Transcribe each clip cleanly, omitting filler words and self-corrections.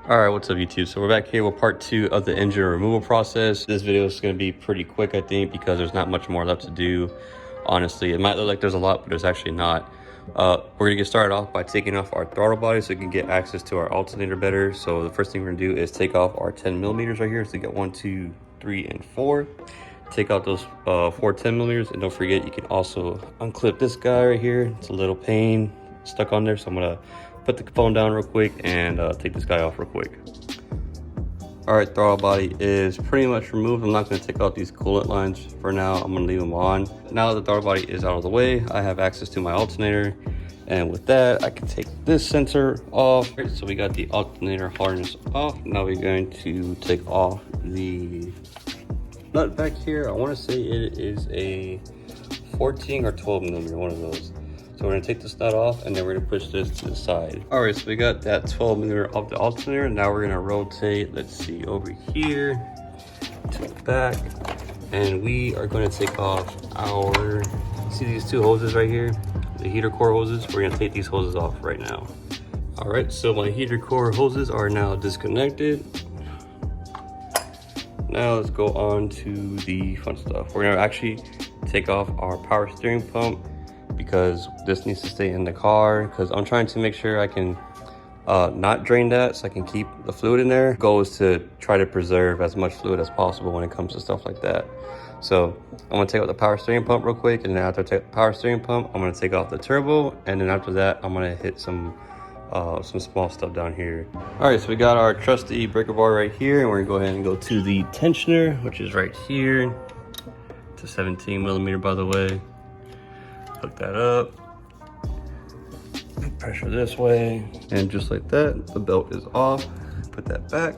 All right, what's up YouTube? So we're back here with part 2 of the engine removal process. This video is going to be pretty quick, I think, because there's not much more left to do. Honestly, it might look like there's a lot, but there's actually not. We're going to get started off by taking off our throttle body so we can get access to our alternator better. So the first thing we're going to do is take off our 10 millimeters right here. So you get 1, 2, 3, and 4. Take out those 4 10 millimeters, and don't forget you can also unclip this guy right here. It's a little pain stuck on there, so I'm going to put the phone down real quick and take this guy off real quick. All right, throttle body is pretty much removed. I'm not going to take out these coolant lines for now. I'm going to leave them on. Now that the throttle body is out of the way, I have access to my alternator, and with that I can take this sensor off. All right, so we got the alternator harness off. Now we're going to take off the nut back here. I want to say it is a 14 or 12 millimeter, one of those. So we're gonna take this nut off and then we're gonna push this to the side. All right, so we got that 12 millimeter off the alternator. Now we're gonna rotate, let's see, over here to the back. And we are gonna take off our, see these 2 hoses right here? The heater core hoses. We're gonna take these hoses off right now. All right, so my heater core hoses are now disconnected. Now let's go on to the fun stuff. We're gonna actually take off our power steering pump, because this needs to stay in the car, because I'm trying to make sure I can not drain that so I can keep the fluid in there. The goal is to try to preserve as much fluid as possible when it comes to stuff like that. So I'm gonna take out the power steering pump real quick, and then after I take the power steering pump, I'm gonna take off the turbo, and then after that I'm gonna hit some small stuff down here. All right, so we got our trusty breaker bar right here, and we're gonna go ahead and go to the tensioner, which is right here. It's a 17 millimeter, by the way. Hook that up, pressure this way, and just like that, the belt is off. Put that back.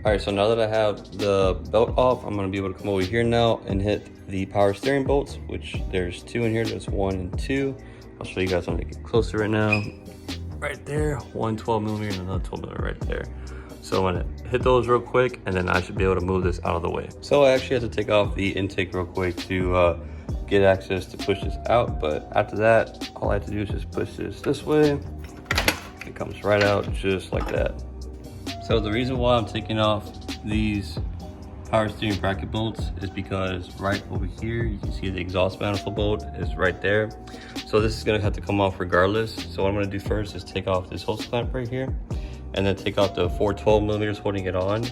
All right, so now that I have the belt off, I'm gonna be able to come over here now and hit the power steering bolts, which there's 2 in here. There's 1 and 2. I'll show you guys when I get closer right now. Right there, 1 12 millimeter and another 12 millimeter right there. So I'm gonna hit those real quick, and then I should be able to move this out of the way. So I actually had to take off the intake real quick to get access to push this out. But after that, all I have to do is just push this way. It comes right out just like that. So the reason why I'm taking off these power steering bracket bolts is because right over here, you can see the exhaust manifold bolt is right there. So this is gonna have to come off regardless. So what I'm gonna do first is take off this hose clamp right here, and then take out the 4 12 millimeters holding it on,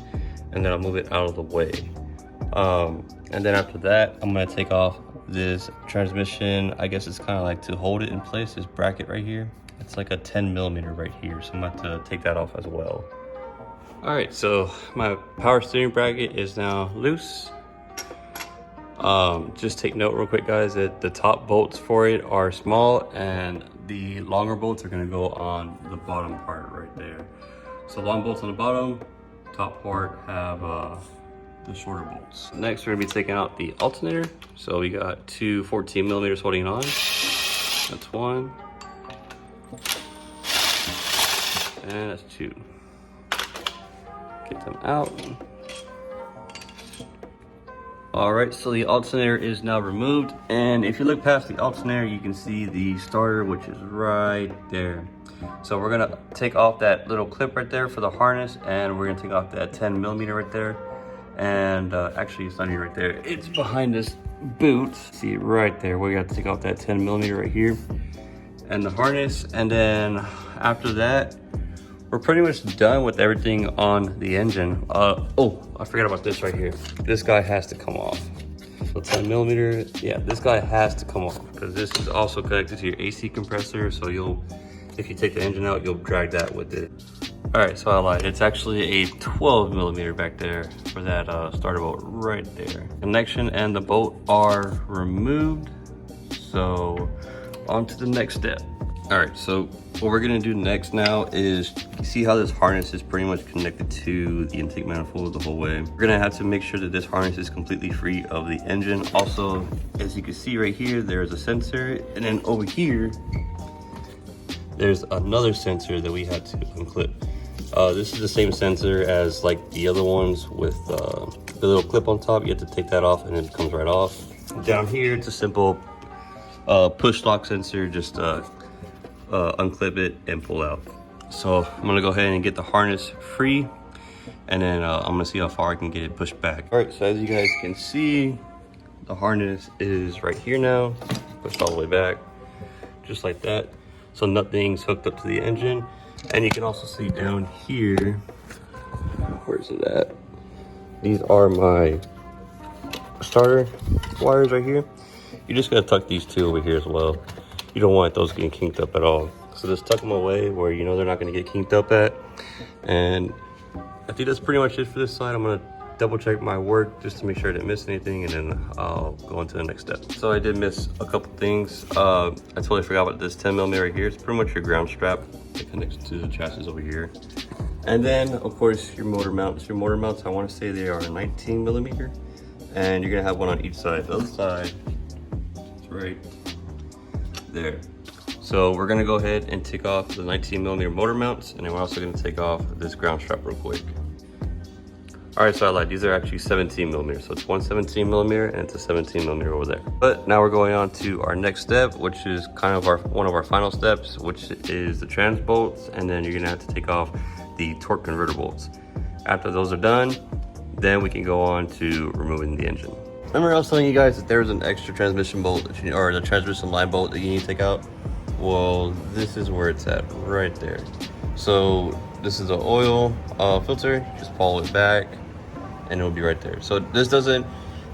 and then I'll move it out of the way. And then after that, I'm gonna take off this transmission. I guess it's kind of like to hold it in place, this bracket right here. It's like a 10 millimeter right here, so I'm gonna have to take that off as well. All right, so my power steering bracket is now loose. Just take note real quick, guys, that the top bolts for it are small, and the longer bolts are gonna go on the bottom part right there. So long bolts on the bottom, top part have the shorter bolts. Next, we're gonna be taking out the alternator. So we got 2 14 millimeters holding it on. That's 1. And that's 2. Get them out. All right, so the alternator is now removed. And if you look past the alternator, you can see the starter, which is right there. So we're gonna take off that little clip right there for the harness, and we're gonna take off that 10 millimeter right there. And actually it's not here right there. It's behind this boot. See it right there. We got to take off that 10 millimeter right here and the harness. And then after that, we're pretty much done with everything on the engine. Oh, I forgot about this right here. This guy has to come off. So 10 millimeter, yeah, this guy has to come off, because this is also connected to your AC compressor. So if you take the engine out, you'll drag that with it. All right, so I lied. It's actually a 12 millimeter back there for that starter bolt right there. Connection and the bolt are removed. So on to the next step. All right, so what we're gonna do next now is see how this harness is pretty much connected to the intake manifold the whole way. We're gonna have to make sure that this harness is completely free of the engine. Also, as you can see right here, there's a sensor, and then over here, there's another sensor that we had to unclip. This is the same sensor as like the other ones with the little clip on top. You have to take that off and it comes right off. Down here, it's a simple push lock sensor. Just unclip it and pull out. So I'm gonna go ahead and get the harness free, and then I'm gonna see how far I can get it pushed back. All right, so as you guys can see, the harness is right here now, pushed all the way back, just like that. So nothing's hooked up to the engine. And you can also see down here, where's it at? These are my starter wires right here. You just gotta tuck these two over here as well. You don't want those getting kinked up at all. So just tuck them away where you know they're not gonna get kinked up at. And I think that's pretty much it for this side. I'm gonna double check my work just to make sure I didn't miss anything, and then I'll go on to the next step. So I did miss a couple things. I totally forgot about this 10mm right here. It's pretty much your ground strap that connects to the chassis over here. And then of course your motor mounts. Your motor mounts, I want to say they are 19mm, and you're gonna have one on each side. The other side is right there. So we're gonna go ahead and take off the 19mm motor mounts, and then we're also gonna take off this ground strap real quick. All right, so I lied. These are actually 17mm. So it's one 17mm and it's a 17mm over there. But now we're going on to our next step, which is kind of one of our final steps, which is the trans bolts. And then you're gonna have to take off the torque converter bolts. After those are done, then we can go on to removing the engine. Remember I was telling you guys that there's an extra transmission bolt, or the transmission line bolt that you need to take out? Well, this is where it's at, right there. So this is an oil filter. Just pull it back and it'll be right there. So this doesn't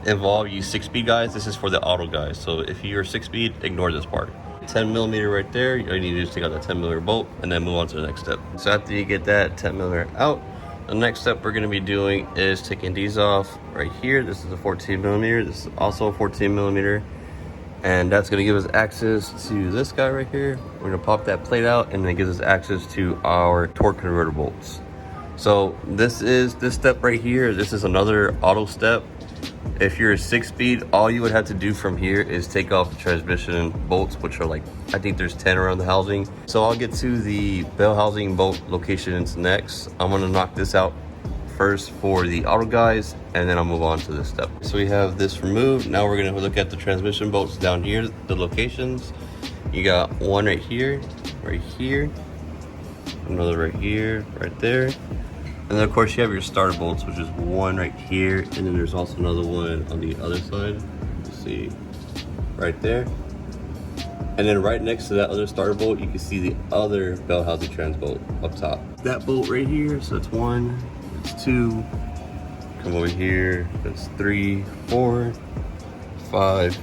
involve you 6-speed guys. This is for the auto guys. So if you're 6-speed, ignore this part. 10mm right there. You need to just take out that 10mm bolt and then move on to the next step. So after you get that 10mm out, the next step we're gonna be doing is taking these off right here. This is a 14mm. This is also a 14mm. And that's gonna give us access to this guy right here. We're gonna pop that plate out, and then it gives us access to our torque converter bolts. So this step right here, this is another auto step. If you're a 6-speed, all you would have to do from here is take off the transmission bolts, which are like, I think there's 10 around the housing. So I'll get to the bell housing bolt locations next. I'm gonna knock this out first for the auto guys, and then I'll move on to this step. So we have this removed. Now we're gonna look at the transmission bolts down here, the locations. You got one right here, another right here, right there. And then of course you have your starter bolts, which is one right here, and then there's also another one on the other side. Let's see, right there. And then right next to that other starter bolt, you can see the other bell housing trans bolt up top. That bolt right here, so it's 1, it's 2, come over here, that's 3, 4, 5,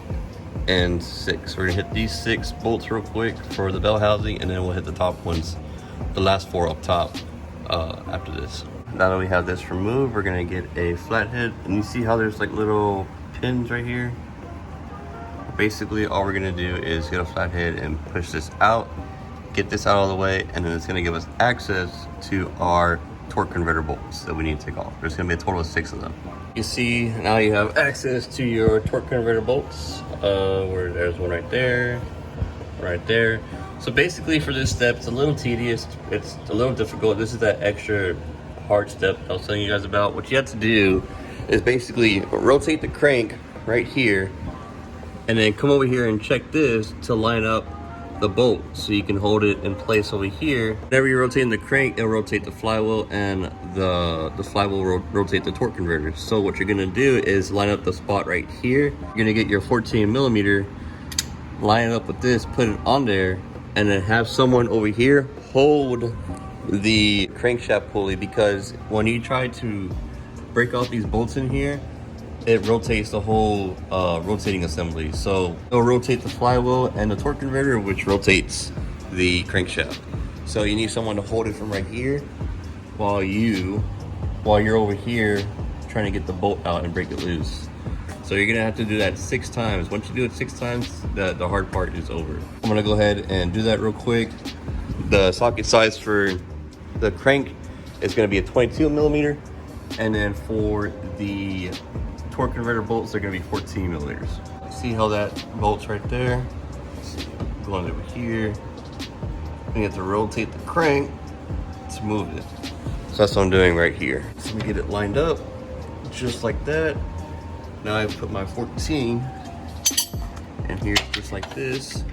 and 6. We're gonna hit these 6 bolts real quick for the bell housing, and then we'll hit the top ones, the last 4 up top after this. Now that we have this removed, we're gonna get a flathead, and you see how there's like little pins right here? Basically all we're gonna do is get a flathead and push this out, get this out of the way, and then it's gonna give us access to our torque converter bolts that we need to take off. There's gonna be a total of 6 of them. You see, now you have access to your torque converter bolts, where there's one right there, right there. So basically for this step, it's a little tedious, it's a little difficult. This is that extra hard step I was telling you guys about. What you have to do is basically rotate the crank right here, and then come over here and check this to line up the bolt so you can hold it in place over here. Whenever you're rotating the crank, it'll rotate the flywheel, and the flywheel will rotate the torque converter. So what you're gonna do is line up the spot right here. You're gonna get your 14mm, line it up with this, put it on there, and then have someone over here hold the crankshaft pulley, because when you try to break off these bolts in here, it rotates the whole rotating assembly. So it'll rotate the flywheel and the torque converter, which rotates the crankshaft. So you need someone to hold it from right here while you're over here trying to get the bolt out and break it loose. So you're gonna have to do that 6 times. Once you do it 6 times, the hard part is over. I'm gonna go ahead and do that real quick. The socket size for the crank is gonna be a 22mm, and then for the torque converter bolts, they're gonna be 14mm. See how that bolt's right there? Let's see, going over here. You have to rotate the crank to move it. So that's what I'm doing right here. So we get it lined up, just like that. Now I put my 14 in here just like this.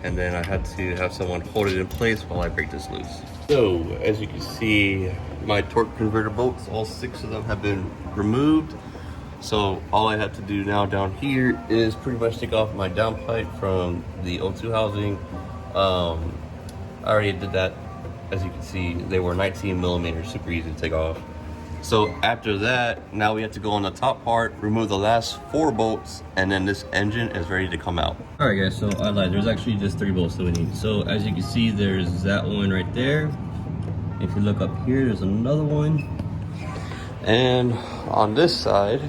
and then I had to have someone hold it in place while I break this loose. So as you can see, my torque converter bolts, all 6 of them have been removed. So all I have to do now down here is pretty much take off my downpipe from the O2 housing. I already did that. As you can see, they were 19 millimeters, super easy to take off. So after that, now we have to go on the top part, remove the last 4 bolts, and then this engine is ready to come out. All right guys, so I lied, there's actually just 3 bolts that we need. So as you can see, there's that one right there. If you look up here, there's another one. And on this side,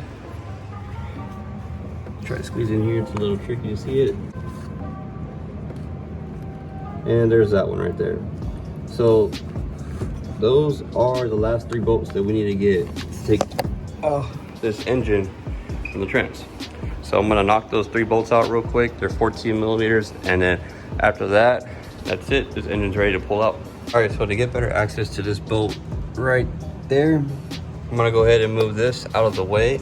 try to squeeze in here, it's a little tricky to see it. And there's that one right there. So those are the last 3 bolts that we need to get to take this engine from the trans. So I'm gonna knock those 3 bolts out real quick. They're 14 millimeters, and then after that, that's it. This engine's ready to pull out. All right, so to get better access to this bolt right there, I'm gonna go ahead and move this out of the way.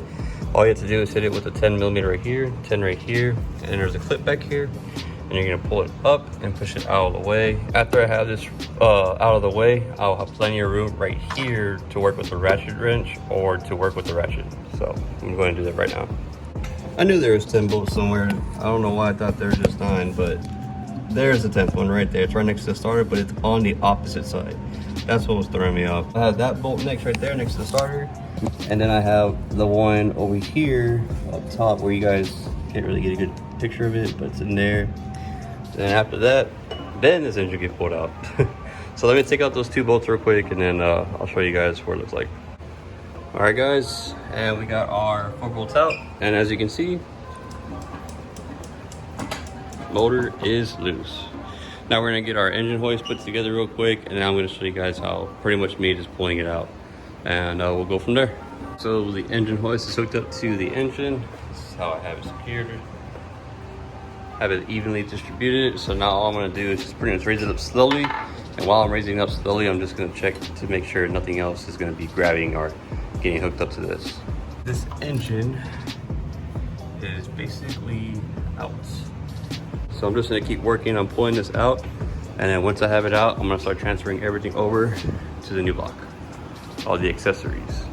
All you have to do is hit it with a 10 millimeter right here, 10 right here, and there's a clip back here. And you're gonna pull it up and push it out of the way. After I have this out of the way, I'll have plenty of room right here to work with the ratchet wrench or to work with the ratchet. So I'm going to do that right now. I knew there was 10 bolts somewhere. I don't know why I thought there were just 9, but there's the 10th one right there. It's right next to the starter, but it's on the opposite side. That's what was throwing me off. I have that bolt next right there next to the starter. And then I have the one over here up top where you guys can't really get a good picture of it, but it's in there. Then after that, then this engine gets pulled out. So let me take out those 2 bolts real quick, and then I'll show you guys what it looks like. All right guys, and we got our 4 bolts out. And as you can see, motor is loose. Now we're gonna get our engine hoist put together real quick, and then I'm gonna show you guys how pretty much me just pulling it out. And we'll go from there. So the engine hoist is hooked up to the engine. This is how I have it secured. Have it evenly distributed. So now all I'm gonna do is just pretty much raise it up slowly. And while I'm raising it up slowly, I'm just gonna check to make sure nothing else is gonna be grabbing or getting hooked up to this. This engine is basically out. So I'm just gonna keep working on pulling this out. And then once I have it out, I'm gonna start transferring everything over to the new block. All the accessories.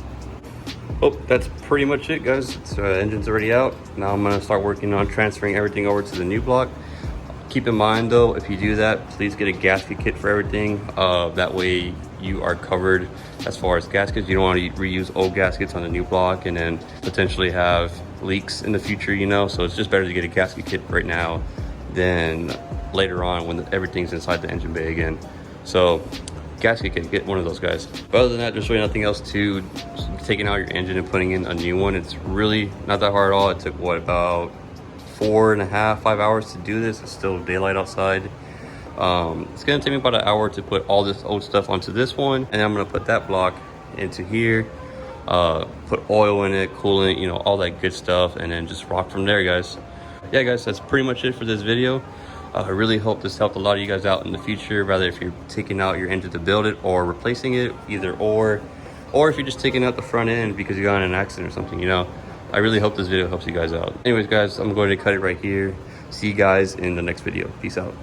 Oh, that's pretty much it, guys. So engine's already out. Now I'm gonna start working on transferring everything over to the new block. Keep in mind though, if you do that, please get a gasket kit for everything. That way you are covered as far as gaskets. You don't want to reuse old gaskets on the new block and then potentially have leaks in the future, you know? So it's just better to get a gasket kit right now than later on when everything's inside the engine bay again. So gasket kit, get one of those guys. But other than that, there's really nothing else to taking out your engine and putting in a new one. It's really not that hard at all. It took what, about 4.5, 5 hours to do this. It's still daylight outside. It's gonna take me about an hour to put all this old stuff onto this one, and then I'm gonna put that block into here, put oil in it, coolant, you know, all that good stuff, and then just rock from there, guys. Yeah guys, that's pretty much it for this video. I really hope this helped a lot of you guys out in the future, rather if you're taking out your engine to build it or replacing it, either or if you're just taking out the front end because you got in an accident or something, you know. I really hope this video helps you guys out. Anyways guys, I'm going to cut it right here. See you guys in the next video. Peace out.